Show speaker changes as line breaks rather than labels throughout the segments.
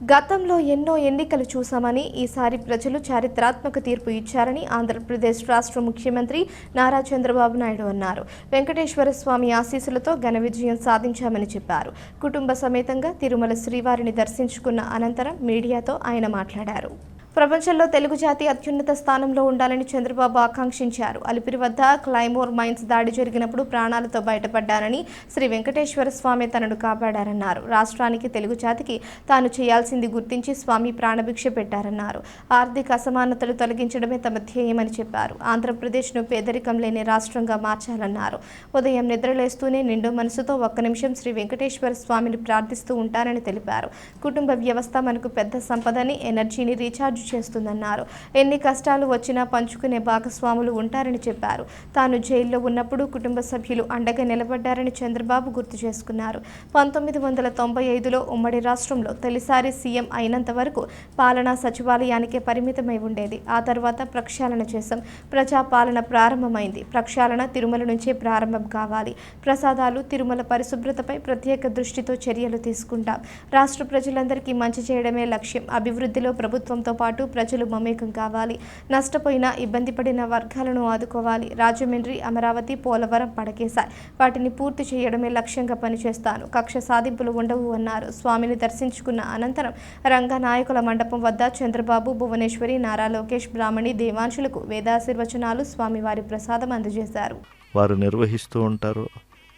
గతంలో ఎన్నో ఎన్నికలు చూశామని ఈసారి ప్రజలు చారిత్రాత్మక తీర్పు ఇచ్చారని ఆంధ్రప్రదేశ్ రాష్ట్ర ముఖ్యమంత్రి నారా చంద్రబాబు నాయుడు అన్నారు. వెంకటేశ్వర స్వామి ఆశీస్సులతో ఘన విజయం సాధించామని చెప్పారు. కుటుంబ సమేతంగా తిరుమల శ్రీవారిని దర్శించుకున్న అనంతరం మీడియాతో ఆయన మాట్లాడారు. ప్రపంచంలో తెలుగు జాతి అత్యున్నత స్థానంలో ఉండాలని చంద్రబాబు ఆకాంక్షించారు. అలిపిరి వద్ద క్లైమోర్ మైన్స్ దాడి జరిగినప్పుడు ప్రాణాలతో బయటపడ్డారని, శ్రీ వెంకటేశ్వర స్వామి తనను కాపాడారన్నారు. రాష్ట్రానికి, తెలుగు జాతికి తాను చేయాల్సింది గుర్తించి స్వామి ప్రాణభిక్ష పెట్టారన్నారు. ఆర్థిక అసమానతలు తొలగించడమే తమ ధ్యేయమని చెప్పారు. ఆంధ్రప్రదేశ్ను పేదరికం లేని రాష్ట్రంగా మార్చాలన్నారు. ఉదయం నిద్రలేస్తూనే నిండు మనసుతో ఒక్క నిమిషం శ్రీ వెంకటేశ్వర స్వామిని ప్రార్థిస్తూ ఉంటానని తెలిపారు. కుటుంబ వ్యవస్థ మనకు పెద్ద సంపదని, ఎనర్జీని రీఛార్జ్ చేస్తుందన్నారు. ఎన్ని కష్టాలు వచ్చినా పంచుకునే భాగస్వాములు ఉంటారని చెప్పారు. తాను జైల్లో ఉన్నప్పుడు కుటుంబ సభ్యులు అండగా నిలబడ్డారని చంద్రబాబు గుర్తు చేసుకున్నారు. 1995లో ఉమ్మడి రాష్ట్రంలో తొలిసారి సీఎం అయినంత వరకు పాలనా సచివాలయానికే పరిమితమై ఉండేది. ఆ తర్వాత ప్రక్షాళన చేశాం. ప్రజాపాలన ప్రారంభమైంది. ప్రక్షాళన తిరుమల నుంచే ప్రారంభం కావాలి. ప్రసాదాలు, తిరుమల పరిశుభ్రతపై ప్రత్యేక దృష్టితో చర్యలు తీసుకుంటాం. రాష్ట్ర ప్రజలందరికీ మంచి చేయడమే లక్ష్యం. అభివృద్ధిలో ప్రభుత్వంతో పాటు ప్రజలు మమేకం కావాలి. నష్టపోయిన, ఇబ్బంది పడిన వర్గాలను ఆదుకోవాలి. రాజమండ్రి, అమరావతి, పోలవరం పడకేశాయి. వాటిని పూర్తి చేయడమే లక్ష్యంగా పనిచేస్తాను. కక్ష సాధింపులు ఉండవు అన్నారు. స్వామిని దర్శించుకున్న అనంతరం రంగనాయకుల మండపం వద్ద చంద్రబాబు, భువనేశ్వరి, నారా లోకేష్, బ్రాహ్మణి, దేవాంశులకు వేదాశీర్వచనాలు, స్వామివారి ప్రసాదం అందజేశారు.
వారు నిర్వహిస్తూ ఉంటారు.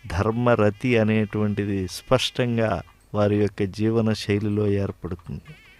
ధర్మరతి అనేటువంటిది స్పష్టంగా వారి యొక్క జీవన శైలిలో ఏర్పడుతుంది.